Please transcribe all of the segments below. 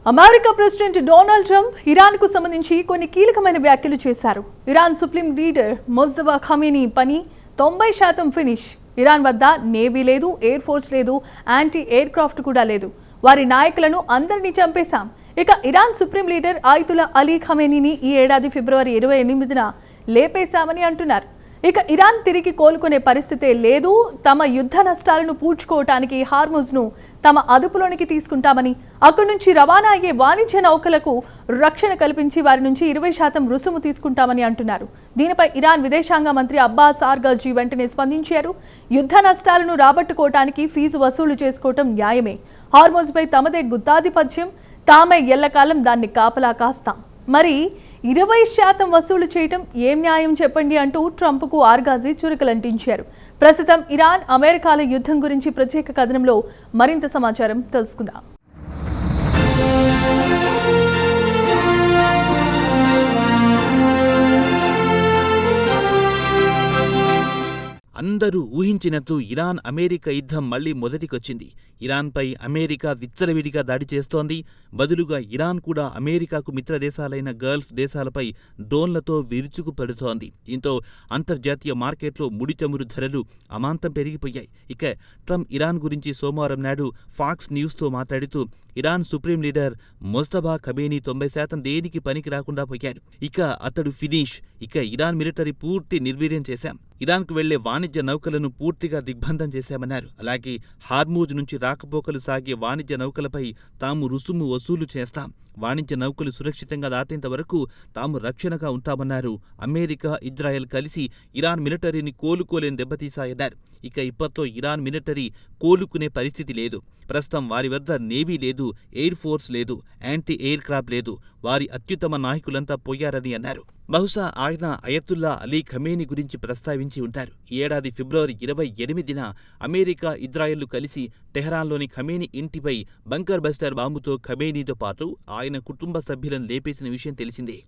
America president Donald Trump ఇరాన్కు సంబంధించి కొన్ని కీలకమైన వ్యాఖ్యలు చేశారు. Iran supreme leader Mojtaba Khamenei పని 90% ఫినిష్. ఇరాన్ వద్ద నేవీ లేదు, ఎయిర్ ఫోర్స్ లేదు, యాంటీ ఎయిర్ క్రాఫ్ట్ కూడా లేదు. వారి నాయకులను అందరినీ చంపేశాం. ఇక Iran supreme leader Ayatollah Ali ఖమేనీని ఈ ఏడాది ఫిబ్రవరి 28న లేపేశామని అంటున్నారు. ఇక ఇరాన్ తిరిగి కోలుకునే పరిస్థితే లేదు. తమ యుద్ధ నష్టాలను పూడ్చుకోవటానికి హార్ముజ్ను తమ అదుపులోనికి తీసుకుంటామని, అక్కడి నుంచి రవాణా అయ్యే వాణిజ్య నౌకలకు రక్షణ కల్పించి వారి నుంచి 20% రుసుము తీసుకుంటామని అంటున్నారు. దీనిపై ఇరాన్ విదేశాంగ మంత్రి అబ్బాస్ ఆర్గాజీ వెంటనే స్పందించారు. యుద్ధ నష్టాలను రాబట్టుకోవటానికి ఫీజు వసూలు చేసుకోవటం న్యాయమే. హార్ముజ్పై తమదే గుత్తాధిపత్యం, తామే ఎల్లకాలం దాన్ని కాపలా కాస్తాం. మరి 20% వసూలు చేయటం ఏం న్యాయం చెప్పండి అంటూ ట్రంప్కు ఆర్గాజీ చురుకలంటించారు. ప్రస్తుతం ఇరాన్ అమెరికాల యుద్ధం గురించి ప్రత్యేక కథనంలో మరింత సమాచారం తెలుసుకుందాం. అందరూ ఊహించినట్లు ఇరాన్ అమెరికా యుద్ధం మళ్లీ మొదటికొచ్చింది. ఇరాన్పై అమెరికా విచ్చలవిడిగా దాడి చేస్తోంది. బదులుగా ఇరాన్ కూడా అమెరికాకు మిత్ర దేశాలైన గల్ఫ్ దేశాలపై డ్రోన్లతో విరుచుకుపడుతోంది. దీంతో అంతర్జాతీయ మార్కెట్లో ముడి చమురు ధరలు అమాంతం పెరిగిపోయాయి. ఇక ట్రంప్ ఇరాన్ గురించి సోమవారం నాడు ఫాక్స్ న్యూస్తో మాట్లాడుతూ ఇరాన్ సుప్రీం లీడర్ ముజ్తబా ఖమేనీ 90% దేనికి పనికి రాకుండా పోయాడు. ఇక అతడు ఫినిష్. ఇక ఇరాన్ మిలిటరీ పూర్తి నిర్వీర్యం చేశాం. ఇరాన్కు వెళ్లే వాణిజ్య నౌకలను పూర్తిగా దిగ్బంధం చేశామన్నారు. అలాగే హార్మూజ్ నుంచి రాకపోకలు సాగే వాణిజ్య నౌకలపై తాము రుసుము వసూలు చేస్తాం. వాణిజ్య నౌకలు సురక్షితంగా దాటేంత వరకు తాము రక్షణగా ఉంటామన్నారు. అమెరికా, ఇజ్రాయెల్ కలిసి ఇరాన్ మిలిటరీని కోలుకోలేని దెబ్బతీశాయన్నారు. ఇక ఇప్పట్లో ఇరాన్ మిలిటరీ కోలుకునే పరిస్థితి లేదు. ప్రస్తుతం వారి వద్ద నేవీ లేదు, ఎయిర్ ఫోర్స్ లేదు, యాంటీ ఎయిర్ క్రాఫ్ట్ లేదు. వారి అత్యుత్తమ నాయకులంతా పోయారని అన్నారు. బహుశా ఆయన అయతుల్లా అలీ ఖమేనీ గురించి ప్రస్తావించి ఉంటారు. ఈ ఏడాది ఫిబ్రవరి 28న అమెరికా, ఇజ్రాయెల్లు కలిసి టెహరాన్లోని ఖమేనీ ఇంటిపై బంకర్ బస్టర్ బాంబుతో ఖమేనీతో పాటు ఆయన కుటుంబ సభ్యులను లేపేసిన విషయం తెలిసిందే.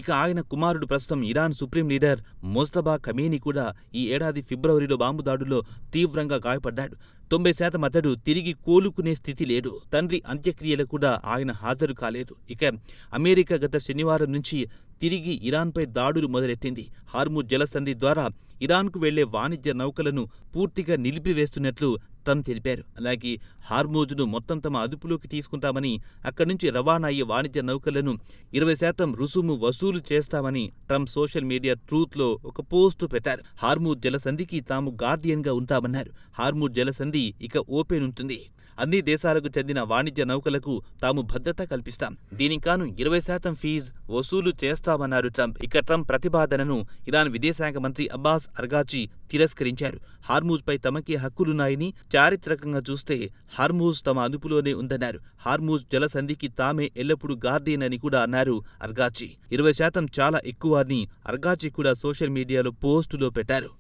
ఇక ఆయన కుమారుడు ప్రస్తుతం ఇరాన్ సుప్రీం లీడర్ ముజ్తబా ఖమేనీ కూడా ఈ ఏడాది ఫిబ్రవరిలో బాంబు దాడుల్లో తీవ్రంగా గాయపడ్డాడు. 90% అతడు తిరిగి కోలుకునే స్థితి లేడు. తండ్రి అంత్యక్రియలకు కూడా ఆయన హాజరు కాలేదు. ఇక అమెరికా గత శనివారం నుంచి తిరిగి ఇరాన్పై దాడులు మొదలెట్టింది. హార్ముజ్ జలసంధి ద్వారా ఇరాన్కు వెళ్లే వాణిజ్య నౌకలను పూర్తిగా నిలిపివేస్తున్నట్లు ట్రంప్ తెలిపారు. అలాగే హార్మూజ్ను మొత్తం తమ అదుపులోకి తీసుకుంటామని, అక్కడి నుంచి రవాణా అయ్యే వాణిజ్య నౌకలను 20% రుసుము వసూలు చేస్తామని ట్రంప్ సోషల్ మీడియా ట్రూత్లో ఒక పోస్టు పెట్టారు. హార్మూజ్ జలసంధికి తాము గార్డియన్గా ఉంటామన్నారు. హార్మూజ్ జలసంధి ఇక ఓపెన్ ఉంటుంది. అన్ని దేశాలకు చెందిన వాణిజ్య నౌకలకు తాము భద్రత కల్పిస్తాం. దీనికాను 20% ఫీజు వసూలు చేస్తామన్నారు ట్రంప్. ఇక ట్రంప్ ప్రతిపాదనను ఇరాన్ విదేశాంగ మంత్రి అబ్బాస్ ఆర్గాజీ తిరస్కరించారు. హార్మూజ్పై తమకే హక్కులున్నాయని, చారిత్రకంగా చూస్తే హార్మూజ్ తమ అదుపులోనే ఉందన్నారు. హార్మూజ్ జలసంధికి తామే ఎల్లప్పుడూ గార్డియన్ అని కూడా అన్నారు ఆర్గాజీ. 20% చాలా ఎక్కువ అని ఆర్గాజీ కూడా సోషల్ మీడియాలో పోస్టులో పెట్టారు.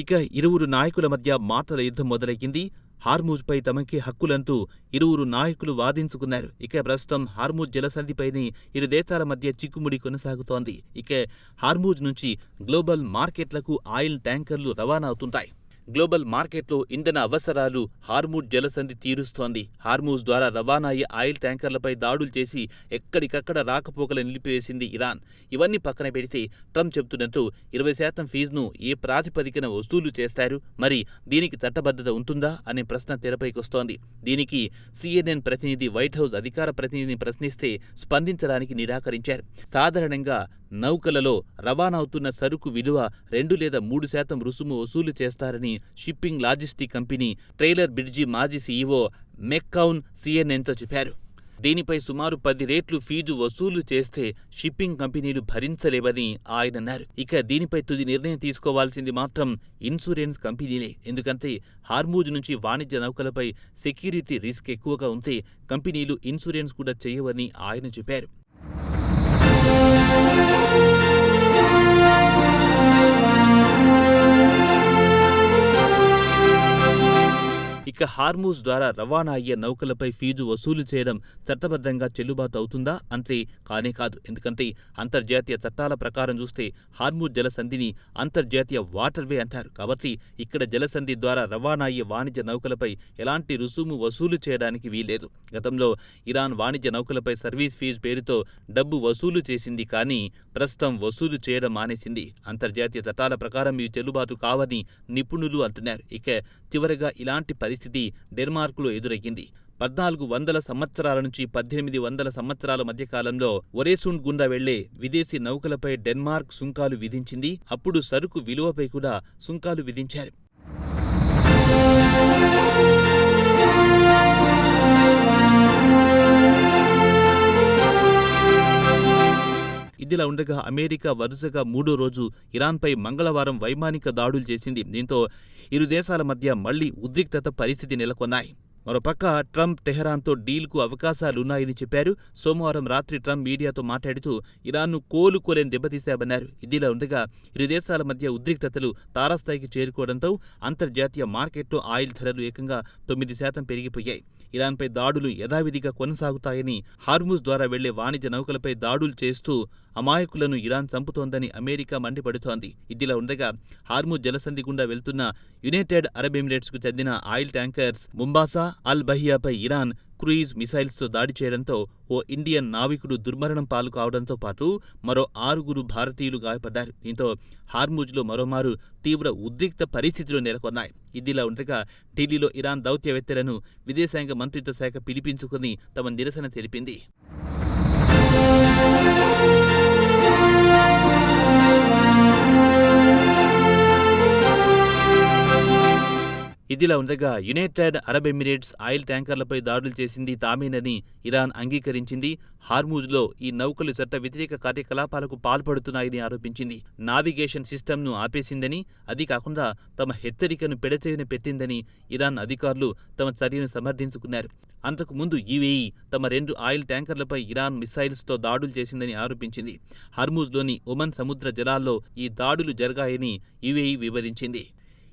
ఇక ఇరువురు నాయకుల మధ్య మాటల యుద్ధం మొదలయ్యింది. హార్మూజ్పై తమకే హక్కులంటూ ఇరువురు నాయకులు వాదించుకున్నారు. ఇక ప్రస్తుతం హార్మూజ్ జలసంధిపైనే ఇరు దేశాల మధ్య చిక్కుముడి కొనసాగుతోంది. ఇక హార్మూజ్ నుంచి గ్లోబల్ మార్కెట్లకు ఆయిల్ ట్యాంకర్లు రవాణా అవుతుంటాయి. గ్లోబల్ మార్కెట్లో ఇంధన అవసరాలు హార్మూజ్ జలసంధి తీరుస్తోంది. హార్మూజ్ ద్వారా రవాణా అయ్యే ఆయిల్ ట్యాంకర్లపై దాడులు చేసి ఎక్కడికక్కడ రాకపోకలు నిలిపివేసింది ఇరాన్. ఇవన్నీ పక్కన పెడితే ట్రంప్ చెబుతున్నట్టు 20% ఫీజును ఏ ప్రాతిపదికన వసూలు చేస్తారు? మరి దీనికి చట్టబద్ధత ఉంటుందా అనే ప్రశ్న తెరపైకొస్తోంది. దీనికి CNN ప్రతినిధి వైట్ హౌస్ అధికార ప్రతినిధిని ప్రశ్నిస్తే స్పందించడానికి నిరాకరించారు. సాధారణంగా నౌకలలో రవాణా అవుతున్న సరుకు విలువ 2 లేదా 3% రుసుము వసూలు చేస్తారని shipping logistic company trailer bridge మాజీ సీఈఓ మెక్కౌన్ CNNతో చెప్పారు. దీనిపై సుమారు 10 రెట్లు ఫీజు వసూలు చేస్తే షిప్పింగ్ కంపెనీలు భరించలేవని ఆయన అన్నారు. ఇక దీనిపై తుది నిర్ణయం తీసుకోవాల్సింది మాత్రం ఇన్సూరెన్స్ కంపెనీలే. ఎందుకంటే హార్మూజ్ నుంచి వాణిజ్య నౌకలపై సెక్యూరిటీ రిస్క్ ఎక్కువగా ఉంటే కంపెనీలు ఇన్సూరెన్స్ కూడా చేయవని ఆయన చెప్పారు. ఇక హార్మూజ్ ద్వారా రవాణా అయ్యే నౌకలపై ఫీజు వసూలు చేయడం చట్టబద్ధంగా చెల్లుబాటు అవుతుందా అంటే కానే కాదు. ఎందుకంటే అంతర్జాతీయ చట్టాల ప్రకారం చూస్తే హార్మూజ్ జలసంధిని అంతర్జాతీయ వాటర్వే అంటారు. కాబట్టి ఇక్కడ జలసంధి ద్వారా రవాణా అయ్యే వాణిజ్య నౌకలపై ఎలాంటి రుసుము వసూలు చేయడానికి వీల్లేదు. గతంలో ఇరాన్ వాణిజ్య నౌకలపై సర్వీస్ ఫీజు పేరుతో డబ్బు వసూలు చేసింది, కానీ ప్రస్తుతం వసూలు చేయడం మానేసింది. అంతర్జాతీయ చట్టాల ప్రకారం ఇవి చెల్లుబాటు కావని నిపుణులు అంటున్నారు. ఇక చివరగా ఇలాంటి పరిస్థితి డెన్మార్క్లో ఎదురయ్యింది. 1400 సంవత్సరాల నుంచి 1800 సంవత్సరాల మధ్య కాలంలో ఒరేసుండ్ గుండా వెళ్లే విదేశీ నౌకలపై డెన్మార్క్ సుంకాలు విధించింది. అప్పుడు సరుకు విలువపై కూడా సుంకాలు విధించారు. ఇదిలా ఉండగా అమెరికా వరుసగా 3వ రోజు ఇరాన్పై మంగళవారం వైమానిక దాడులు చేసింది. దీంతో ఇరు దేశాల మధ్య మళ్లీ ఉద్రిక్తత పరిస్థితి నెలకొన్నాయి. మరోపక్క ట్రంప్ టెహరాన్తో డీల్కు అవకాశాలున్నాయని చెప్పారు. సోమవారం రాత్రి ట్రంప్ మీడియాతో మాట్లాడుతూ ఇరాన్ను కోలుకోలేని దెబ్బతీశామన్నారు. ఇదిలా ఉండగా ఇరు దేశాల మధ్య ఉద్రిక్తతలు తారాస్థాయికి చేరుకోవడంతో అంతర్జాతీయ మార్కెట్లో ఆయిల్ ధరలు ఏకంగా 9% పెరిగిపోయాయి. ఇరాన్పై దాడులు యథావిధిగా కొనసాగుతాయని, హార్మూజ్ ద్వారా వెళ్లే వాణిజ్య నౌకలపై దాడులు చేస్తూ అమాయకులను ఇరాన్ చంపుతోందని అమెరికా మండిపడుతోంది. ఇదిలా ఉండగా హార్మూజ్ జలసంధి గుండా వెళ్తున్న యునైటెడ్ అరబ్ ఎమిరేట్స్కు చెందిన ఆయిల్ ట్యాంకర్స్ ముంబాసా, అల్ బహియాపై ఇరాన్ క్రూయిజ్ మిసైల్స్తో దాడి చేయడంతో ఓ ఇండియన్ నావికుడు దుర్మరణం పాలు కావడంతో పాటు మరో 6 భారతీయులు గాయపడ్డారు. దీంతో హార్మూజ్లో మరోమారు తీవ్ర ఉద్రిక్త పరిస్థితులు నెలకొన్నాయి. ఇదిలా ఉండగా ఢిల్లీలో ఇరాన్ దౌత్యవేత్తలను విదేశాంగ మంత్రిత్వ శాఖ పిలిపించుకుని తమ నిరసన తెలిపింది. ఇదిలా ఉండగా యునైటెడ్ అరబ్ ఎమిరేట్స్ ఆయిల్ ట్యాంకర్లపై దాడులు చేసింది తామేనని ఇరాన్ అంగీకరించింది. హార్మూజ్లో ఈ నౌకలు చట్ట వ్యతిరేక కార్యకలాపాలకు పాల్పడుతున్నాయని ఆరోపించింది. నావిగేషన్ సిస్టమ్ను ఆపేసిందని, అది కాకుండా తమ హెచ్చరికను పెడచెవిన పెట్టిందని ఇరాన్ అధికారులు తమ చర్యను సమర్థించుకున్నారు. అంతకు ముందు యుఏఈ తమ 2 ఆయిల్ ట్యాంకర్లపై ఇరాన్ మిసైల్స్తో దాడులు చేసిందని ఆరోపించింది. హార్మూజ్లోని ఒమన్ సముద్ర జలాల్లో ఈ దాడులు జరిగాయని యుఏఈ వివరించింది.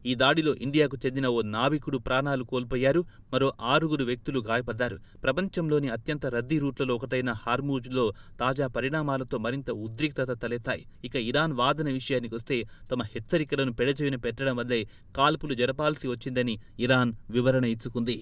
ఈ దాడిలో ఇండియాకు చెందిన ఓ నావికుడు ప్రాణాలు కోల్పోయారు. మరో 6 వ్యక్తులు గాయపడ్డారు. ప్రపంచంలోని అత్యంత రద్దీ రూట్లలో ఒకటైన హార్మూజ్లో తాజా పరిణామాలతో మరింత ఉద్రిక్తత తలెత్తాయి. ఇక ఇరాన్ వాదన విషయానికొస్తే తమ హెచ్చరికలను పెడచెవిన పెట్టడం వల్లే కాల్పులు జరపాల్సి వచ్చిందని ఇరాన్ వివరణ ఇచ్చుకుంది.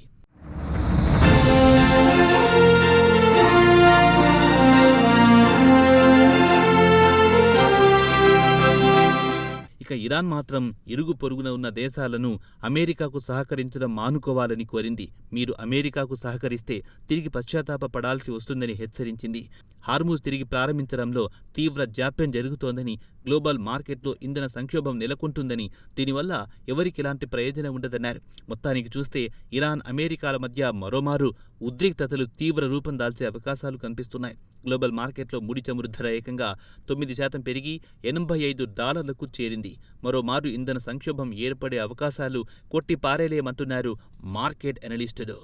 ఇక ఇరాన్ మాత్రం ఇరుగు పొరుగున ఉన్న దేశాలను అమెరికాకు సహకరించడం మానుకోవాలని కోరింది. మీరు అమెరికాకు సహకరిస్తే తిరిగి పశ్చాత్తాప పడాల్సి వస్తుందని హెచ్చరించింది. హార్మూజ్ తిరిగి ప్రారంభించడంలో తీవ్ర జాప్యం జరుగుతోందని, గ్లోబల్ మార్కెట్లో ఇంధన సంక్షోభం నెలకొంటుందని, దీనివల్ల ఎవరికి ఎలాంటి ప్రయోజనం ఉండదన్నారు. మొత్తానికి చూస్తే ఇరాన్ అమెరికాల మధ్య మరోమారు ఉద్రిక్తతలు తీవ్ర రూపం దాల్చే అవకాశాలు కనిపిస్తున్నాయి. గ్లోబల్ మార్కెట్లో ముడి చమురు ధర ఏకంగా 9% పెరిగి $85కు చేరింది. మరోమారు ఇంధన సంక్షోభం ఏర్పడే అవకాశాలు కొట్టి పారేలేమంటున్నారు మార్కెట్ అనలిస్టులు.